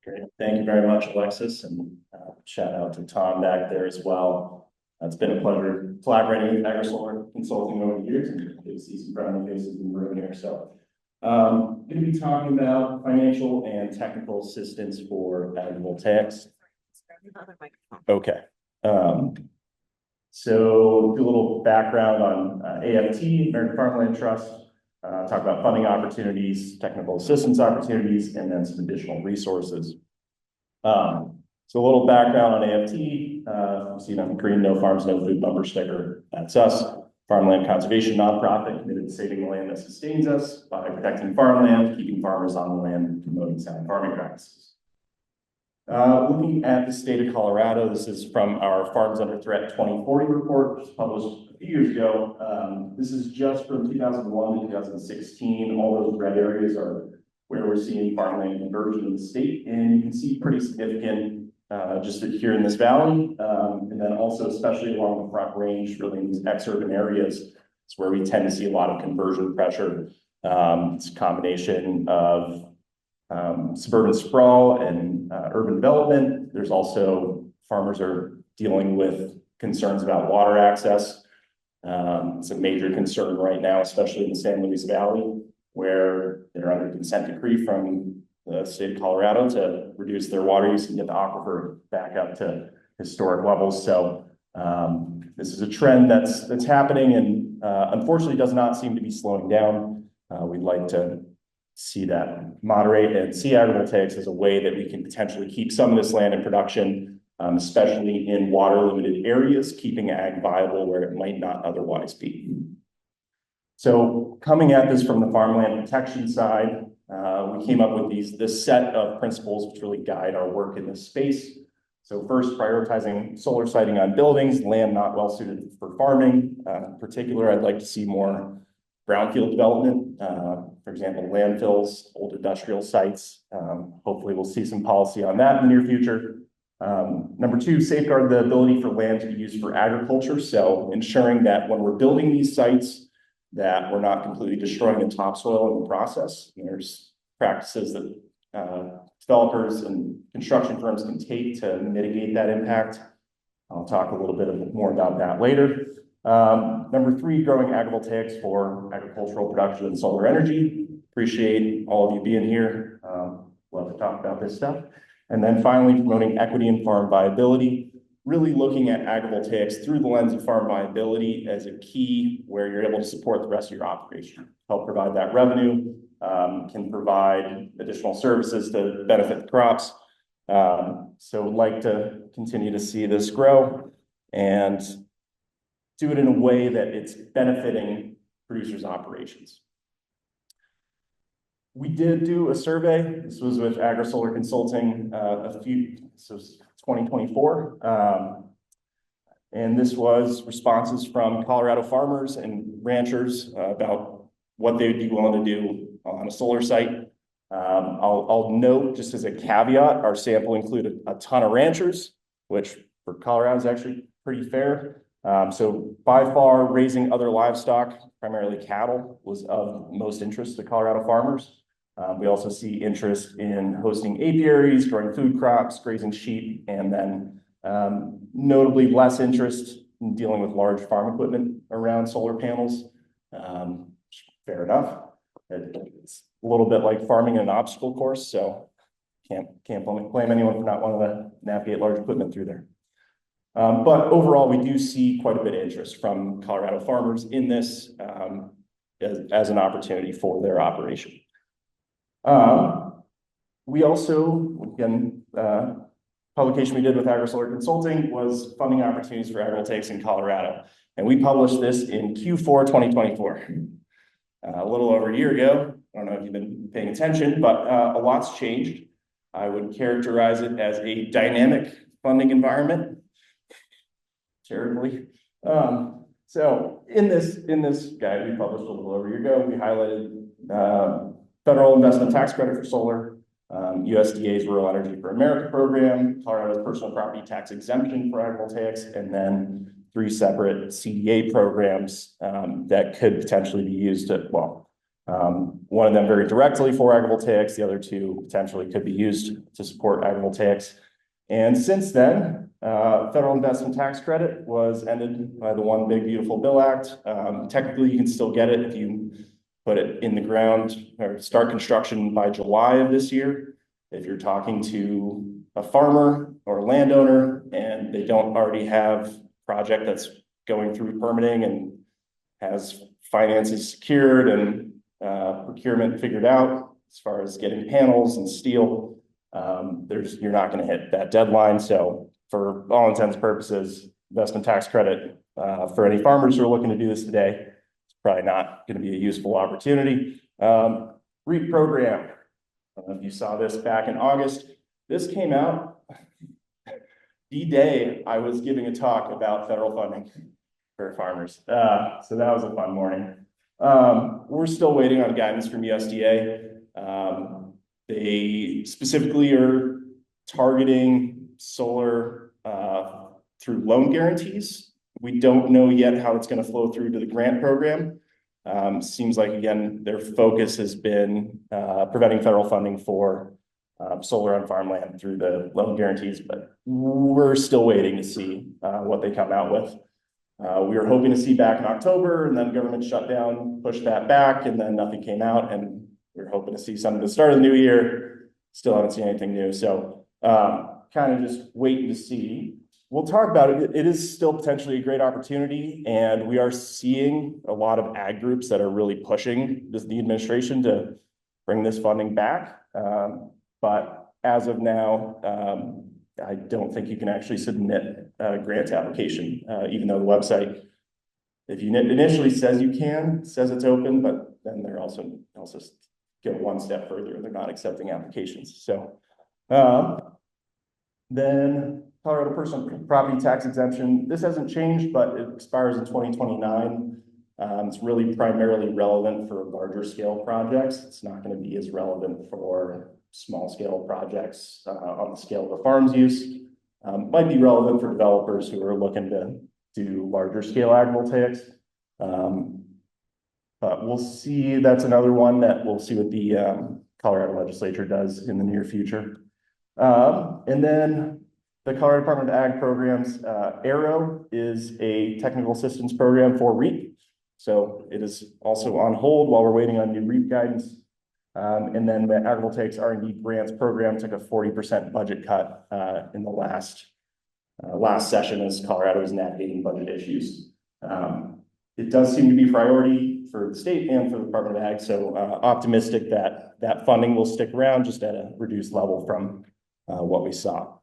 Great. Thank you very much, Alexis, and shout out to Tom back there as well. It's been a pleasure collaborating with Agrisolar Consulting over the years, and good to see some friendly faces in the room here. So, going to be talking about financial and technical assistance for agrivoltaics. Okay. So, do a little background on AFT, American Farmland Trust. Talk about funding opportunities, technical assistance opportunities, and then some additional resources. So a little background on AFT. You see on the green, no farms, no food bumper sticker. That's us. Farmland conservation nonprofit committed to saving the land that sustains us by protecting farmland, keeping farmers on the land, and promoting sound farming practices. Looking at the state of Colorado, this is from our Farms Under Threat 2040 report, which was published a few years ago. This is just from 2001 to 2016. All those red areas are where we're seeing farmland conversion in the state, and you can see pretty significant just here in this valley, and then also especially along the Front Range, really in these exurban areas, it's where we tend to see a lot of conversion pressure. It's a combination of suburban sprawl and urban development. There's also farmers are dealing with concerns about water access. It's a major concern right now, especially in the San Luis Valley, where they're under consent decree from the state of Colorado to reduce their water use and get the aquifer back up to historic levels. So this is a trend that's happening, and unfortunately does not seem to be slowing down. We'd like to see that moderate and see agrivoltaics as a way that we can potentially keep some of this land in production, especially in water limited areas, keeping ag viable where it might not otherwise be. So coming at this from the farmland protection side, we came up with this set of principles which really guide our work in this space. So first, prioritizing solar siting on buildings, land not well suited for farming. In particular, I'd like to see more brownfield development, for example, landfills, old industrial sites. Hopefully we'll see some policy on that in the near future. Number two, safeguard the ability for land to be used for agriculture. So ensuring that when we're building these sites, that we're not completely destroying the topsoil in the process. And there's practices that developers and construction firms can take to mitigate that impact. I'll talk a little bit more about that later. Number three, growing agrivoltaics for agricultural production and solar energy. Appreciate all of you being here. Love to talk about this stuff. And then finally, promoting equity and farm viability. Really looking at agrivoltaics through the lens of farm viability as a key where you're able to support the rest of your operation. Help provide that revenue, can provide additional services to benefit the crops. So would like to continue to see this grow and do it in a way that it's benefiting producers' operations. We did do a survey. This was with Agrisolar Consulting, this was 2024. And this was responses from Colorado farmers and ranchers about what they would be willing to do on a solar site. I'll note, just as a caveat, our sample included a ton of ranchers, which for Colorado is actually pretty fair. So by far, raising other livestock, primarily cattle, was of most interest to Colorado farmers. We also see interest in hosting apiaries, growing food crops, grazing sheep, and then notably less interest in dealing with large farm equipment around solar panels. Fair enough. It's a little bit like farming in an obstacle course, so can't blame anyone for not wanting to navigate large equipment through there. But overall, we do see quite a bit of interest from Colorado farmers in this as an opportunity for their operation. We also, again, publication we did with Agrisolar Consulting was funding opportunities for agrivoltaics in Colorado. And we published this in Q4 2024, a little over a year ago. I don't know if you've been paying attention, but a lot's changed. I would characterize it as a dynamic funding environment, charitably. So in this guide we published a little over a year ago, we highlighted federal investment tax credit for solar, USDA's Rural Energy for America program, Colorado's personal property tax exemption for agrivoltaics, and then 3 separate CDA programs that could potentially be used to, well, One of them very directly for agrivoltaics, the other two potentially could be used to support agrivoltaics. And since then, federal investment tax credit was ended by the One Big Beautiful Bill Act. Technically, you can still get it if you put it in the ground or start construction by July of this year. If you're talking to a farmer or a landowner and they don't already have a project that's going through permitting and has finances secured and procurement figured out as far as getting panels and steel, you're not going to hit that deadline. So for all intents and purposes, investment tax credit for any farmers who are looking to do this today, it's probably not going to be a useful opportunity. REAP program. I don't know if you saw this back in August. This came out the day I was giving a talk about federal funding for farmers. So that was a fun morning. We're still waiting on guidance from USDA. They specifically are targeting solar through loan guarantees. We don't know yet how it's going to flow through to the grant program. Seems like, again, their focus has been preventing federal funding for solar on farmland through the loan guarantees, but we're still waiting to see what they come out with. We were hoping to see back in October, and then government shutdown pushed that back, and then nothing came out, and we were hoping to see something at the start of the new year. Still haven't seen anything new, so kind of just waiting to see. We'll talk about it. It is still potentially a great opportunity, and we are seeing a lot of ag groups that are really pushing the administration to bring this funding back. But as of now, I don't think you can actually submit a grant application, even though the website, if you initially says you can, says it's open, but then they're also go one step further. They're not accepting applications. So then Colorado personal property tax exemption. This hasn't changed, but it expires in 2029. It's really primarily relevant for larger scale projects. It's not going to be as relevant for small scale projects on the scale of a farm's use. Might be relevant for developers who are looking to do larger scale agrivoltaics. But we'll see. That's another one that we'll see what the Colorado legislature does in the near future. And then the Colorado Department of Ag programs, ARROW is a technical assistance program for REAP. So it is also on hold while we're waiting on new REAP guidance. And then the Agrivoltaics R&D grants program took a 40% budget cut in the last session as Colorado is navigating budget issues. It does seem to be priority for the state and for the Department of Ag. So optimistic that that funding will stick around just at a reduced level from what we saw.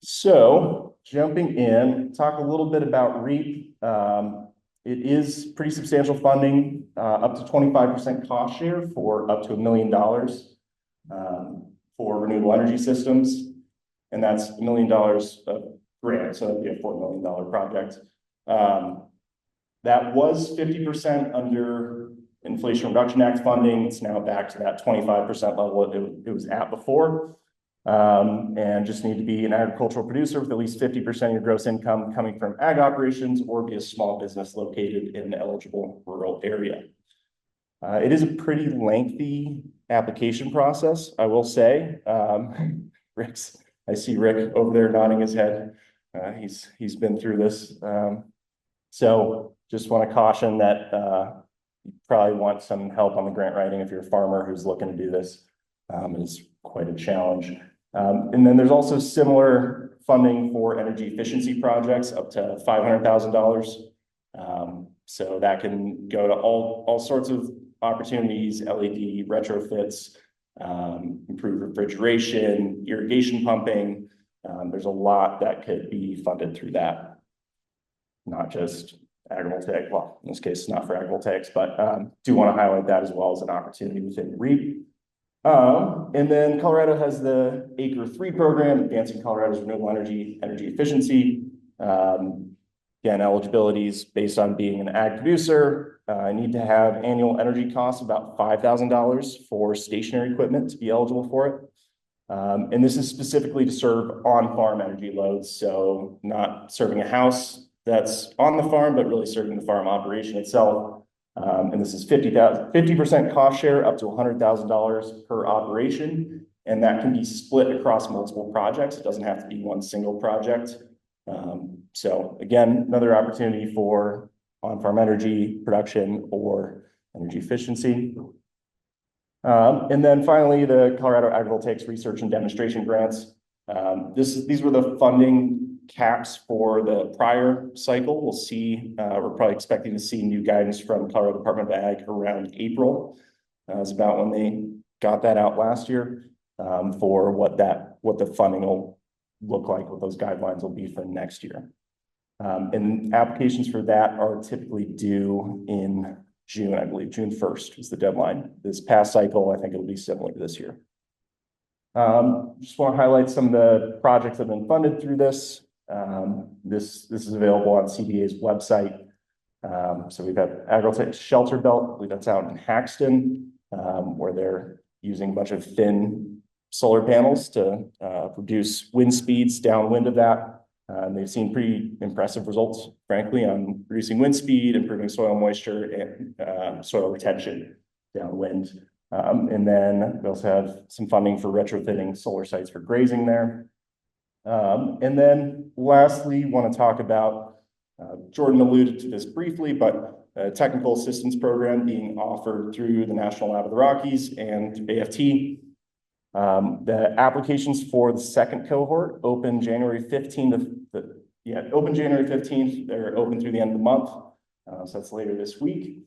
So jumping in, talk a little bit about REAP. It is pretty substantial funding, up to 25% cost share for up to $1 million for renewable energy systems. And that's $1 million of grant, so that'd be a $4 million project. That was 50% under Inflation Reduction Act funding. It's now back to that 25% level it was at before. And just need to be an agricultural producer with at least 50% of your gross income coming from ag operations or be a small business located in an eligible rural area. It is a pretty lengthy application process, I will say. I see Rick over there nodding his head. He's been through this. So just want to caution that you probably want some help on the grant writing if you're a farmer who's looking to do this. It's quite a challenge. And then there's also similar funding for energy efficiency projects up to $500,000. So that can go to all sorts of opportunities, LED retrofits, improved refrigeration, irrigation pumping. There's a lot that could be funded through that. Not just agrivoltaic, well, in this case, not for agrivoltaics, but do want to highlight that as well as an opportunity within REAP. And then Colorado has the Acre 3 program, Advancing Colorado's Renewable Energy Efficiency. Again, eligibilities based on being an ag producer. I need to have annual energy costs about $5,000 for stationary equipment to be eligible for it. And this is specifically to serve on-farm energy loads. So not serving a house that's on the farm, but really serving the farm operation itself. And this is 50% cost share up to $100,000 per operation. And that can be split across multiple projects. It doesn't have to be one single project. So again, another opportunity for on-farm energy production or energy efficiency. And then finally, the Colorado Agrivoltaics Research and Demonstration Grants. These were the funding caps for the prior cycle. We'll see, we're probably expecting to see new guidance from Colorado Department of Ag around April. Is about when they got that out last year, for what the funding will look like, what those guidelines will be for next year. And applications for that are typically due in June, I believe. June 1st is the deadline. This past cycle, I think it'll be similar to this year. Just want to highlight some of the projects that have been funded through this. This is available on CDA's website. So we've got Agrivoltaic Shelter Belt. I believe that's out in Haxton, where they're using a bunch of thin solar panels to produce wind speeds downwind of that. They've seen pretty impressive results, frankly, on reducing wind speed, improving soil moisture, and soil retention downwind. And then we also have some funding for retrofitting solar sites for grazing there. And then lastly, want to talk about, Jordan alluded to this briefly, but a technical assistance program being offered through the National Lab of the Rockies and AFT. The applications for the second cohort open January 15th. Open January 15th. They're open through the end of the month. So that's later this week.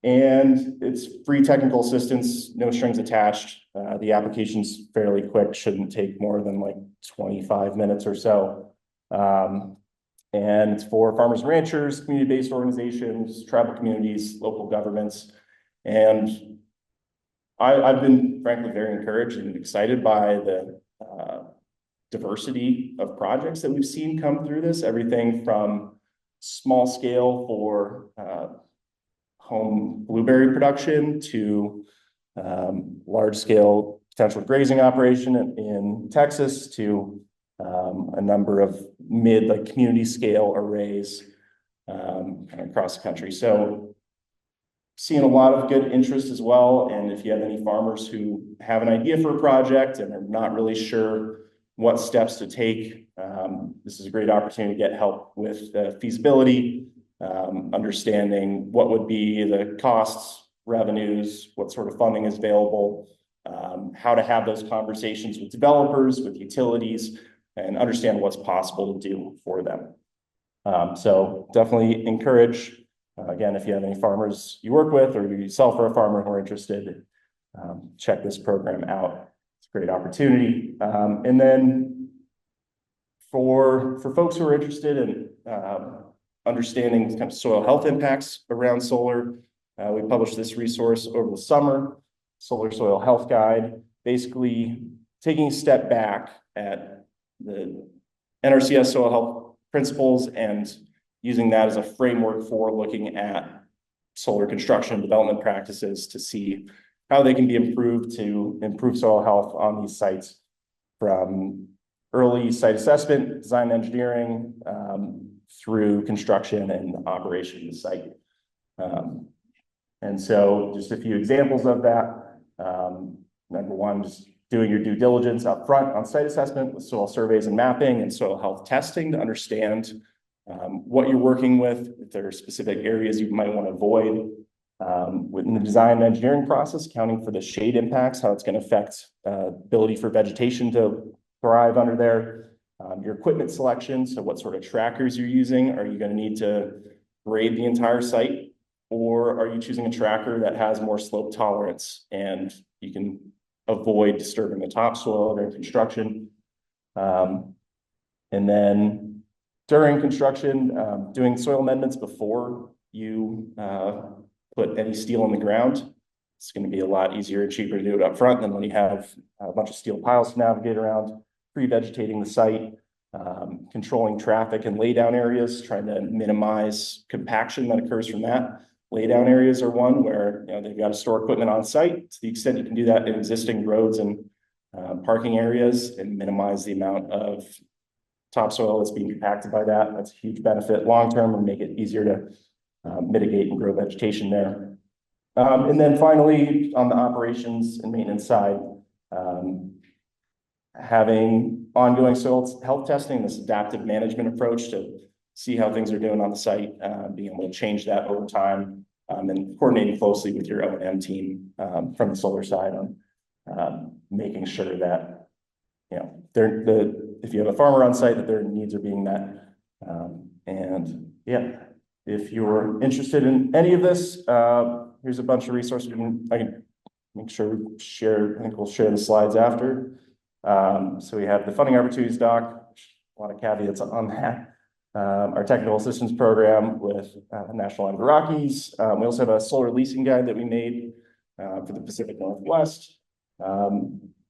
And it's free technical assistance, no strings attached. The application's fairly quick, shouldn't take more than like 25 minutes or so. And it's for farmers and ranchers, community-based organizations, tribal communities, local governments. And I've been frankly very encouraged and excited by the diversity of projects that we've seen come through this. Everything from small scale for home blueberry production to large scale potential grazing operation in Texas to a number of like community scale arrays across the country. So seeing a lot of good interest as well. And if you have any farmers who have an idea for a project and are not really sure what steps to take, this is a great opportunity to get help with the feasibility, understanding what would be the costs, revenues, what sort of funding is available, how to have those conversations with developers, with utilities, and understand what's possible to do for them. So definitely encourage, again, if you have any farmers you work with or you yourself are a farmer who are interested, check this program out. It's a great opportunity. And then for folks who are interested in understanding kind of soil health impacts around solar, we published this resource over the summer, Solar Soil Health Guide, basically taking a step back at the NRCS soil health principles and using that as a framework for looking at solar construction and development practices to see how they can be improved to improve soil health on these sites, from early site assessment, design engineering, through construction and operation of the site. And so just a few examples of that. Number one, just doing your due diligence up front on site assessment with soil surveys and mapping and soil health testing to understand what you're working with, if there are specific areas you might want to avoid. Within the design and engineering process, accounting for the shade impacts, how it's going to affect ability for vegetation to thrive under there. Your equipment selection, so what sort of trackers you're using. Are you going to need to grade the entire site, or are you choosing a tracker that has more slope tolerance and you can avoid disturbing the topsoil during construction? And then during construction, doing soil amendments before you put any steel in the ground. It's going to be a lot easier and cheaper to do it up front than when you have a bunch of steel piles to navigate around. Pre-vegetating the site, controlling traffic and laydown areas, trying to minimize compaction that occurs from that. Laydown areas are one where they've got to store equipment on site. To the extent you can do that in existing roads and parking areas and minimize the amount of topsoil that's being compacted by that, that's a huge benefit long term and make it easier to mitigate and grow vegetation there. And then finally, on the operations and maintenance side, having ongoing soil health testing, this adaptive management approach to see how things are doing on the site, being able to change that over time, and coordinating closely with your O&M team from the solar side on making sure that, you know, if you have a farmer on site, that their needs are being met. And yeah, if you're interested in any of this, here's a bunch of resources. I can make sure we share, I think we'll share the slides after. So we have the funding opportunities doc, a lot of caveats on that. Our technical assistance program with National Line of the Rockies. We also have a solar leasing guide that we made for the Pacific Northwest.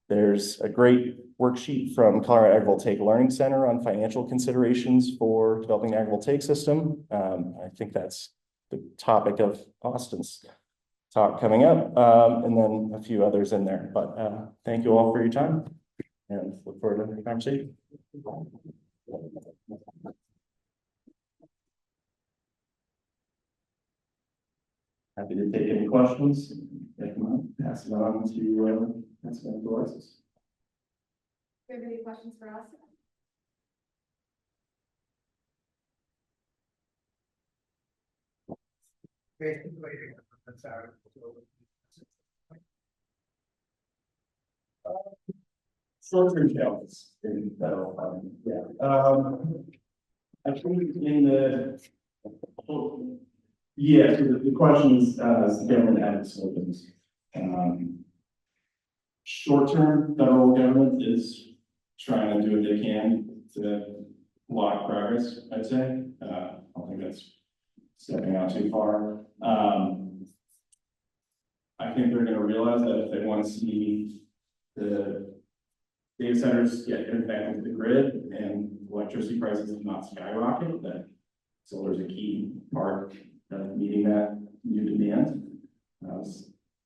There's a great worksheet from Colorado Agrivoltaic Learning Center on financial considerations for developing an agrivoltaic system. I think that's the topic of Austin's talk coming up, and then a few others in there. But thank you all for your time, and look forward to the conversation. Happy to take any questions. If not, pass it on to Alexis. Do you have any questions for us? Short-term challenges in federal funding. I think in the so the question is the government added opens. Short-term federal government is trying to do what they can to block progress, I'd say. I don't think that's stepping out too far. I think they're going to realize that if they want to see the data centers get back into the grid and electricity prices not skyrocket, that solar is a key part of meeting that new demand.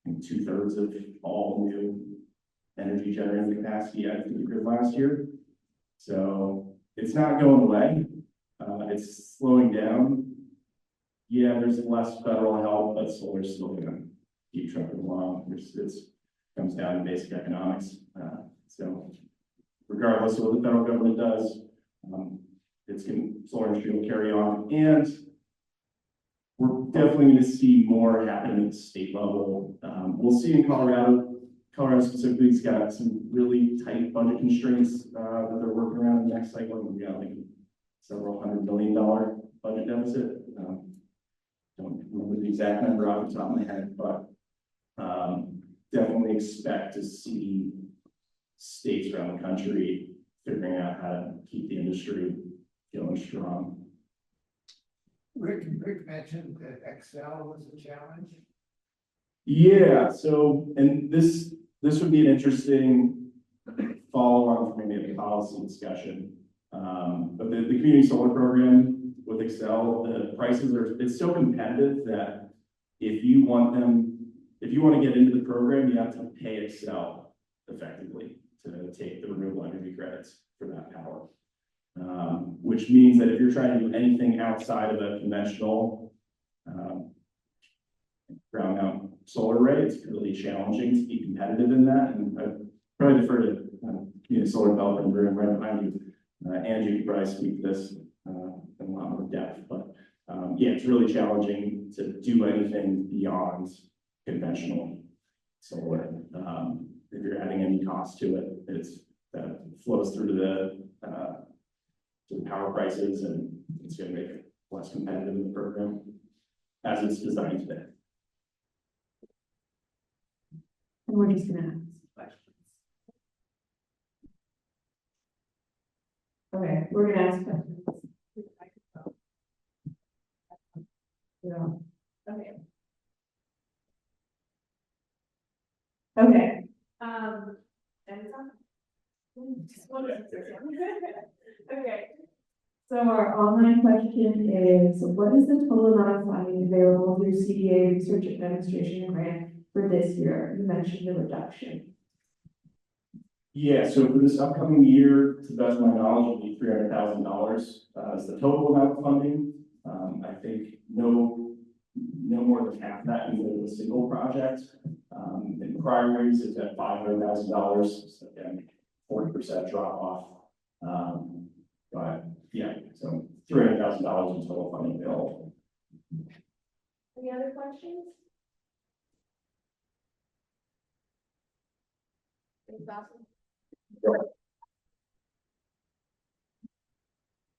2/3 of all new energy generating capacity added to the grid last year. So it's not going away. It's slowing down. Yeah, there's less federal help, but solar is still going to keep trucking along. It comes down to basic economics. So regardless of what the federal government does, solar industry will carry on. And we're definitely going to see more happen at the state level. We'll see in Colorado. Colorado specifically has got some really tight budget constraints that they're working around in the next cycle. We've got like several $100 million budget deficit. Don't remember the exact number off the top of my head, but definitely expect to see states around the country figuring out how to keep the industry going strong. Rick mentioned that Excel was a challenge. Yeah, so, and this would be an interesting follow-on for maybe a policy discussion. But the community solar program with Excel, the prices it's so competitive that if you want to get into the program, you have to pay Excel effectively to take the renewable energy credits for that power. Which means that if you're trying to do anything outside of a conventional ground mount solar array, it's really challenging to be competitive in that. And I'd probably defer to community solar development room right behind you. Angie could probably speak to this in a lot more depth, but yeah, it's really challenging to do anything beyond conventional solar. If you're adding any cost to it, that flows through to the power prices, and it's going to make it less competitive in the program as it's designed today. And we're just going to ask questions. Okay, we're going to ask questions. Yeah. Okay. Okay. Okay. So our online question is, what is the total amount of funding available through CDA Research and Demonstration Grant for this year? You mentioned the reduction. Yeah, so for this upcoming year, to the best of my knowledge, it'll be $300,000 as the total amount of funding. I think no no more than half of that because it was a single project. In prior years, it's at $500,000, so again, 40% drop off. But yeah, so $300,000 in total funding available. Any other questions? Any thoughts?